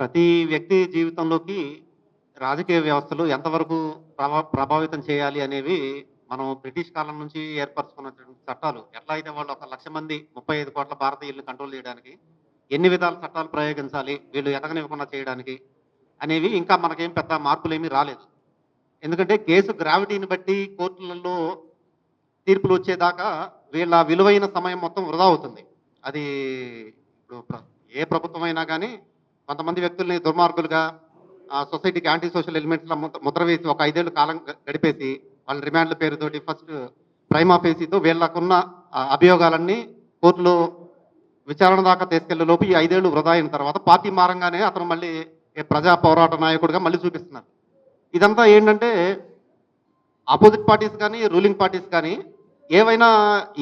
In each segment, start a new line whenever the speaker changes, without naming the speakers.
ప్రతి వ్యక్తి జీవితంలోకి రాజకీయ వ్యవస్థలు ఎంతవరకు ప్రభావితం చేయాలి అనేవి మనం బ్రిటిష్ కాలం నుంచి ఏర్పరచుకున్నటువంటి చట్టాలు. ఎట్లా అయితే వాళ్ళు ఒక 1,00,000 మంది 35 కోట్ల భారతీయుల్ని కంట్రోల్ చేయడానికి ఎన్ని విధాల చట్టాలు ప్రయోగించాలి, వీళ్ళు ఎదగనివ్వకుండా చేయడానికి అనేవి ఇంకా మనకేం పెద్ద మార్పులేమీ రాలేదు. ఎందుకంటే కేసు గ్రావిటీని బట్టి కోర్టులలో తీర్పులొచ్చేదాకా వీళ్ళ విలువైన సమయం మొత్తం వృధా అవుతుంది. అది ఇప్పుడు ఏ ప్రభుత్వమైనా గానీ కొంతమంది వ్యక్తుల్ని దుర్మార్గులుగా సొసైటీకి యాంటీ సోషల్ ఎలిమెంట్స్‌లా ముద్ర వేసి ఒక 5 ఏళ్ళు కాలం గడిపేసి వాళ్ళ రిమాండ్‌ల పేరుతోటి ఫస్ట్ ప్రైమా ఫేసీతో వీళ్ళకున్న అభియోగాలన్నీ కోర్టులో విచారణ దాకా తీసుకెళ్లే లోపు ఈ 5 ఏళ్ళు వృధా అయిన తర్వాత పార్టీ మారంగానే అతను మళ్ళీ ప్రజా పోరాట నాయకుడిగా మళ్ళీ చూపిస్తున్నారు. ఇదంతా ఏంటంటే అపోజిట్ పార్టీస్ కానీ, రూలింగ్ పార్టీస్ కానీ ఏవైనా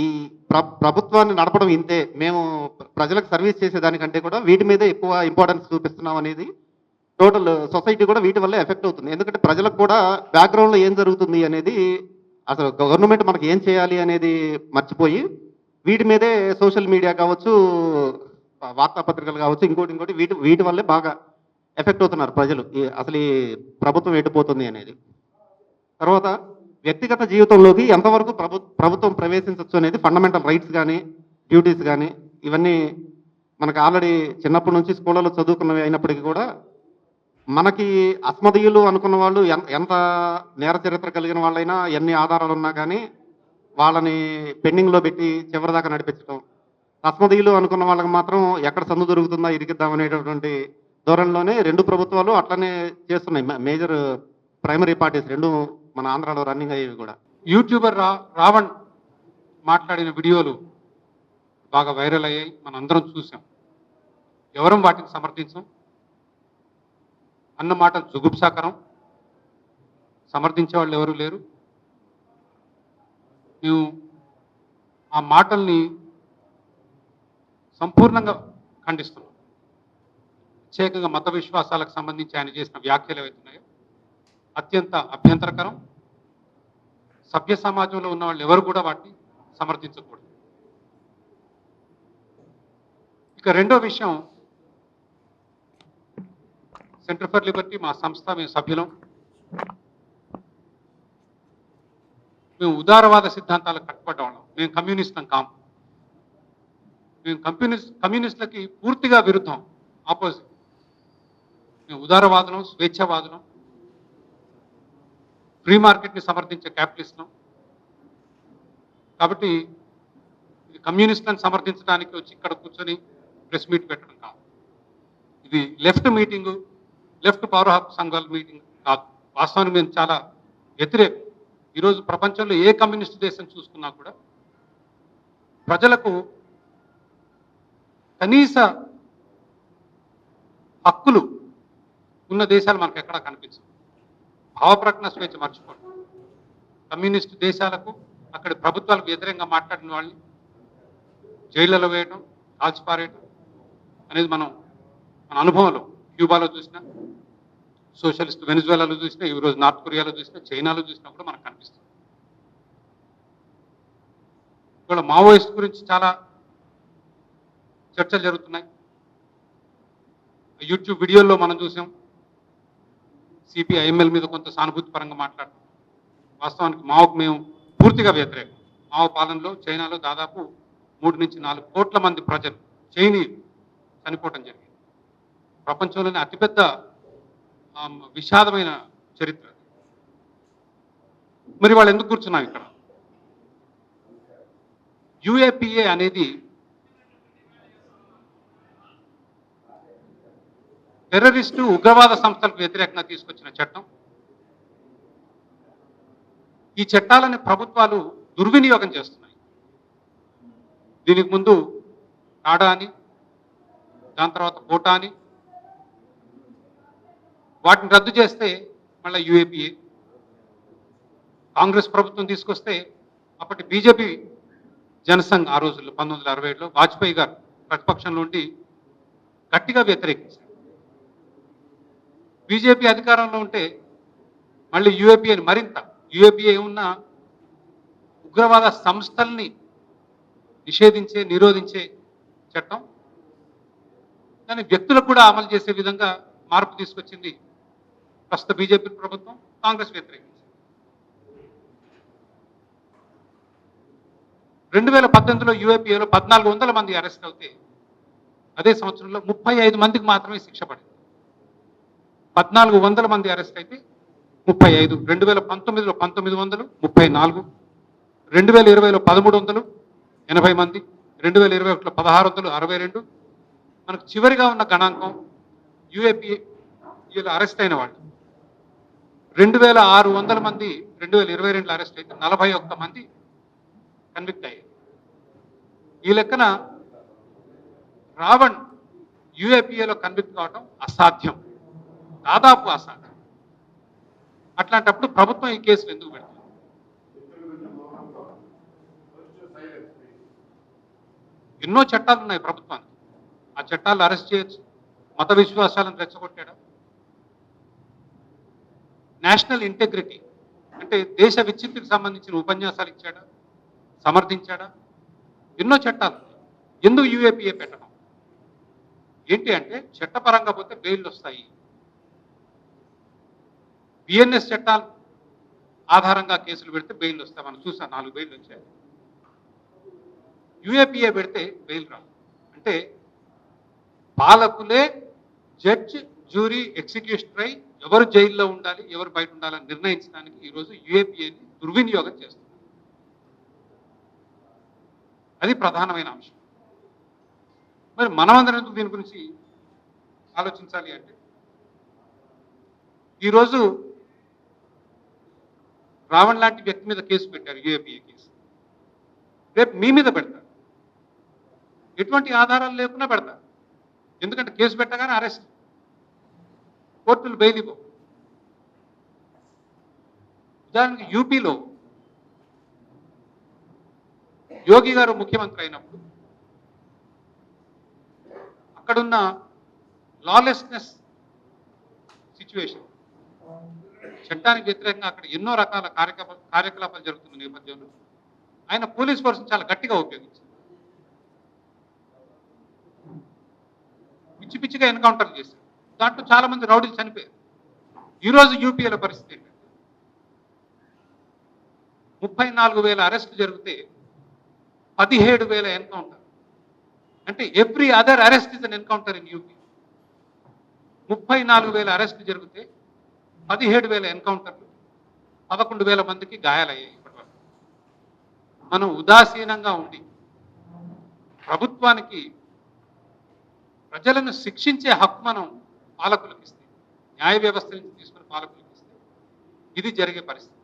ఈ ప్రభుత్వాన్ని నడపడం ఇంతే. మేము ప్రజలకు సర్వీస్ చేసేదానికంటే కూడా వీటి మీదే ఎక్కువ ఇంపార్టెన్స్ చూపిస్తున్నాం అనేది టోటల్ సొసైటీ కూడా వీటి వల్లే ఎఫెక్ట్ అవుతుంది. ఎందుకంటే ప్రజలకు కూడా బ్యాక్‌గ్రౌండ్‌లో ఏం జరుగుతుంది అనేది అసలు గవర్నమెంట్ మనకి ఏం చేయాలి అనేది మర్చిపోయి వీటి మీదే సోషల్ మీడియా కావచ్చు, వార్తాపత్రికలు కావచ్చు, ఇంకోటి వీటి వీటి వల్లే బాగా ఎఫెక్ట్ అవుతున్నారు ప్రజలు. అసలు ఈ ప్రభుత్వం ఎటుపోతుంది అనేది. తర్వాత వ్యక్తిగత జీవితంలోకి ఎంతవరకు ప్రభుత్వం ప్రవేశించొచ్చు అనేది ఫండమెంటల్ రైట్స్ గానీ, డ్యూటీస్ గానీ ఇవన్నీ మనకు ఆల్రెడీ చిన్నప్పటి నుంచి స్కూళ్ళలో చదువుకున్నవి అయినప్పటికీ కూడా మనకి అస్మదీయులు అనుకున్న వాళ్ళు ఎంత నేర చరిత్ర కలిగిన వాళ్ళైనా, ఎన్ని ఆధారాలున్నా కానీ వాళ్ళని పెండింగ్‌లో పెట్టి చివరిదాకా నడిపించడం. అస్మదీయులు అనుకున్న వాళ్ళకి మాత్రం ఎక్కడ సందు దొరుకుతుందా ఇరికిద్దాం అనేటటువంటి ధోరణిలోనే 2 ప్రభుత్వాలు అట్లనే చేస్తున్నాయి. మేజర్ ప్రైమరీ పార్టీస్ 2 మన ఆంధ్రాలో రన్నింగ్ అయ్యేవి కూడా.
యూట్యూబర్ రావణ్ మాట్లాడిన వీడియోలు బాగా వైరల్ అయ్యాయి. మనందరం చూసాం. ఎవరం వాటిని సమర్థించం. అన్న మాట జుగుప్సాకరం. సమర్థించే వాళ్ళు ఎవరు లేరు. మేము ఆ మాటల్ని సంపూర్ణంగా ఖండిస్తున్నాం. ప్రత్యేకంగా మత విశ్వాసాలకు సంబంధించి ఆయన చేసిన వ్యాఖ్యలు ఏవైతున్నాయో అత్యంత అభ్యంతరకరం. సభ్య సమాజంలో ఉన్న వాళ్ళు ఎవరు కూడా వాటిని సమర్థించకూడదు. ఇక రెండో విషయం, సెంటర్ ఫర్ లిబర్టీ మా సంస్థ, మేము సభ్యులం. మేము ఉదారవాద సిద్ధాంతాలకు కట్టుబడ్డ వాళ్ళం. మేము కమ్యూనిస్టులం కాము. మేము కమ్యూనిస్టులకి పూర్తిగా విరుద్ధం, ఆపోజిట్. మేము ఉదారవాదులం, స్వేచ్ఛావాదులం, ఫ్రీ మార్కెట్ని సమర్థించే క్యాపిటలిస్టులం. కాబట్టి ఇది కమ్యూనిస్టులను సమర్థించడానికి వచ్చి ఇక్కడ కూర్చొని ప్రెస్ మీట్ పెట్టడం కాదు. ఇది లెఫ్ట్ మీటింగు, లెఫ్ట్ పౌర హక్కు సంఘాల మీటింగ్ కాదు. వాస్తవానికి మేము చాలా వ్యతిరేకం. ఈరోజు ప్రపంచంలో ఏ కమ్యూనిస్ట్ దేశం చూసుకున్నా కూడా ప్రజలకు కనీస హక్కులు ఉన్న దేశాలు మనకు ఎక్కడా కనిపించవు. భావప్రకటన స్వేచ్ఛ మర్చిపోవడం. కమ్యూనిస్టు దేశాలకు అక్కడి ప్రభుత్వాలకు వ్యతిరేకంగా మాట్లాడిన వాళ్ళని జైళ్లలో వేయటం, కాల్చిపారేయటం అనేది మన అనుభవంలో క్యూబాలో చూసినా, సోషలిస్ట్ వెనిజువేలాలో చూసినా, ఈరోజు నార్త్ కొరియాలో చూసినా, చైనాలో చూసినా కూడా మనకు కనిపిస్తుంది. ఇవాళ మావోయిస్ట్ గురించి చాలా చర్చలు జరుగుతున్నాయి. యూట్యూబ్ వీడియోల్లో మనం చూసాం సిపిఐఎంఎల్ మీద కొంత సానుభూతి పరంగా మాట్లాడటం. వాస్తవానికి మావోకు మేము పూర్తిగా వ్యతిరేకం. మావో పాలనలో చైనాలో దాదాపు 3 నుంచి 4 కోట్ల మంది ప్రజలు చైనీయులు చనిపోవటం జరిగింది. ప్రపంచంలోనే అతిపెద్ద విషాదమైన చరిత్ర. మరి వాళ్ళు ఎందుకు కూర్చున్నాం ఇక్కడ? యుఏపిఏ అనేది టెర్రరిస్టు, ఉగ్రవాద సంస్థలకు వ్యతిరేకంగా తీసుకొచ్చిన చట్టం. ఈ చట్టాలని ప్రభుత్వాలు దుర్వినియోగం చేస్తున్నాయి. దీనికి ముందు టాడా అని, దాని తర్వాత కోటా అని, వాటిని రద్దు చేస్తే మళ్ళీ యుఏపిఏ. కాంగ్రెస్ ప్రభుత్వం తీసుకొస్తే అప్పటి బీజేపీ జనసంఘ్ ఆ రోజుల్లో 1967లో వాజ్పేయి గారు ప్రతిపక్షంలో ఉండి గట్టిగా వ్యతిరేకించారు. బీజేపీ అధికారంలో ఉంటే మళ్ళీ యుఏపిఏని మరింత, యుఏపిఏ ఉన్న ఉగ్రవాద సంస్థల్ని నిరోధించే చట్టం, కానీ వ్యక్తులకు కూడా అమలు చేసే విధంగా మార్పు తీసుకొచ్చింది ప్రస్తుత బీజేపీ ప్రభుత్వం, కాంగ్రెస్ వ్యతిరేకించింది. 2018లో యూఏపీఏలో 1400 మంది అరెస్ట్ అవుతే అదే సంవత్సరంలో 35 మందికి మాత్రమే శిక్ష పడింది. 1400 మంది అరెస్ట్ అయితే 35, 2019లో 1900, 34, 2020లో 1300, 80 మంది, 2021లో 1600, 62. మనకు చివరిగా ఉన్న గణాంకం యూఏపీఏలో అరెస్ట్ అయిన వాళ్ళు 2600 మంది 2022లో అరెస్ట్ అయితే 41 మంది కన్విక్ట్ అయ్యారు. ఈ లెక్కన రావణ్ యూఏపీఏలో కన్విక్ట్ కావడం అసాధ్యం, దాదాపు అసాధ్యం. అట్లాంటప్పుడు ప్రభుత్వం ఈ కేసులు ఎందుకు పెడుతుంది? ఎన్నో చట్టాలు ఉన్నాయి ప్రభుత్వానికి. ఆ చట్టాలు అరెస్ట్ చేయొచ్చు. మత విశ్వాసాలను రెచ్చగొట్టాడు. నేషనల్ ఇంటెగ్రిటీ అంటే దేశ విచ్ఛిన్తికి సంబంధించిన ఉపన్యాసాలు ఇచ్చాడా, సమర్థించాడా? ఎన్నో చట్టాలు. ఎందుకు యూఏపీఏ పెట్టడం? ఏంటి అంటే చట్టపరంగా పోతే బెయిల్ వస్తాయి. బిఎన్ఎస్ చట్టాలు ఆధారంగా కేసులు పెడితే బెయిల్ వస్తాయి. మనం చూసాం 4 బెయిల్ వచ్చాయి. యూఏపీఏ పెడితే బెయిల్ రాదు. అంటే పాలకులే జడ్జ్, జ్యూరీ, ఎగ్జిక్యూటివ్ అయి ఎవరు జైల్లో ఉండాలి, ఎవరు బయట ఉండాలని నిర్ణయించడానికి ఈరోజు యూఏపీఏని దుర్వినియోగం చేస్తుంది. అది ప్రధానమైన అంశం. మరి మనమందరం ఎందుకు దీని గురించి ఆలోచించాలి అంటే, ఈరోజు రావణ్ లాంటి వ్యక్తి మీద కేసు పెట్టారు, యూఏపీఏ కేసు. రేపు మీ మీద పెడతారు. ఎటువంటి ఆధారాలు లేకుండా పెడతారు. ఎందుకంటే కేసు పెట్టగానే అరెస్ట్, కోర్టులు బెయిల్ ఇవ్వవు. ఉదాహరణకి యూపీలో యోగి గారు ముఖ్యమంత్రి అయినప్పుడు అక్కడున్న లాలెస్నెస్ సిచ్యువేషన్, చట్టానికి వ్యతిరేకంగా అక్కడ ఎన్నో రకాల కార్యకలాపాలు జరుగుతున్న నేపథ్యంలో ఆయన పోలీస్ ఫోర్స్ని చాలా గట్టిగా ఉపయోగించారు. పిచ్చి పిచ్చిగా ఎన్కౌంటర్లు చేశారు. దాంట్లో చాలా మంది రౌడీలు చనిపోయారు. ఈరోజు యూపీఏలో పరిస్థితి ఏంటంటే 34,000 అరెస్టులు జరిగితే 17,000 ఎన్కౌంటర్. అంటే every other arrest is an encounter in UP. 34,000 అరెస్టులు జరిగితే 17,000 ఎన్కౌంటర్లు, 11,000 మందికి గాయాలయ్యాయి ఇప్పటివరకు. మనం ఉదాసీనంగా ఉండి ప్రభుత్వానికి ప్రజలను శిక్షించే హక్కు మనం పాలకులకు ఇస్తే, న్యాయ వ్యవస్థ నుంచి తీసుకుని పాలకులకు ఇస్తే ఇది జరిగే పరిస్థితి.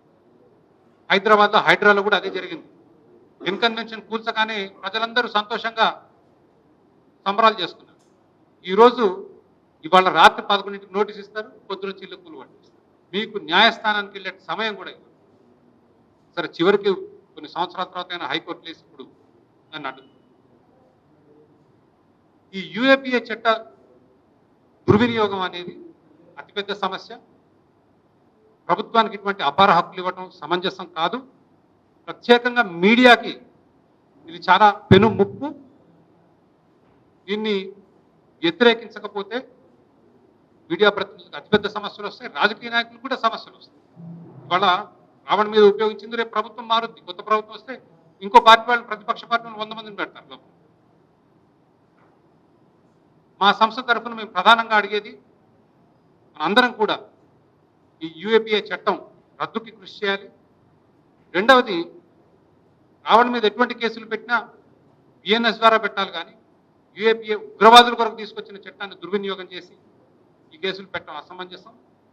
హైదరాబాద్లో హైడ్రాలో కూడా అదే జరిగింది. ఇన్కన్వెన్షన్ కూల్చగానే ప్రజలందరూ సంతోషంగా సంబరాలు చేసుకున్నారు. ఈరోజు ఇవాళ రాత్రి 11ంటికి నోటీస్ ఇస్తారు, పొద్దున చిల్లు కూలు పట్టిస్తారు. మీకు న్యాయస్థానానికి వెళ్ళే సమయం కూడా ఇవ్వరు. సరే, చివరికి కొన్ని సంవత్సరాల తర్వాత అయినా హైకోర్టు లేసి ఇప్పుడు నన్ను అడుగు. ఈ యూఏపీఏ చట్ట దుర్వినియోగం అనేది అతిపెద్ద సమస్య. ప్రభుత్వానికి ఇటువంటి అపార హక్కులు ఇవ్వడం సమంజసం కాదు. ప్రత్యేకంగా మీడియాకి ఇది చాలా పెను ముప్పు. దీన్ని వ్యతిరేకించకపోతే మీడియా ప్రతినిధులకు అతిపెద్ద సమస్యలు వస్తాయి, రాజకీయ నాయకులకు కూడా సమస్యలు వస్తాయి. ఇవాళ రావణ్ మీద ఉపయోగించింది, రేపు ప్రభుత్వం మారుద్ది. కొత్త ప్రభుత్వం వస్తే ఇంకో పార్టీ వాళ్ళు, ప్రతిపక్ష పార్టీ వాళ్ళు 100 మందిని పెడతారు లోపల. మా సంస్థ తరఫున మేము ప్రధానంగా అడిగేది, మనందరం కూడా ఈ యూఏపీఏ చట్టం రద్దుకి కృషి చేయాలి. రెండవది, రావణ్ మీద ఎటువంటి కేసులు పెట్టినా బిఎన్ఎస్ ద్వారా పెట్టాలి. కానీ యూఏపీఏ ఉగ్రవాదుల కొరకు తీసుకొచ్చిన చట్టాన్ని దుర్వినియోగం చేసి ఈ కేసులు పెట్టడం అసమంజసం.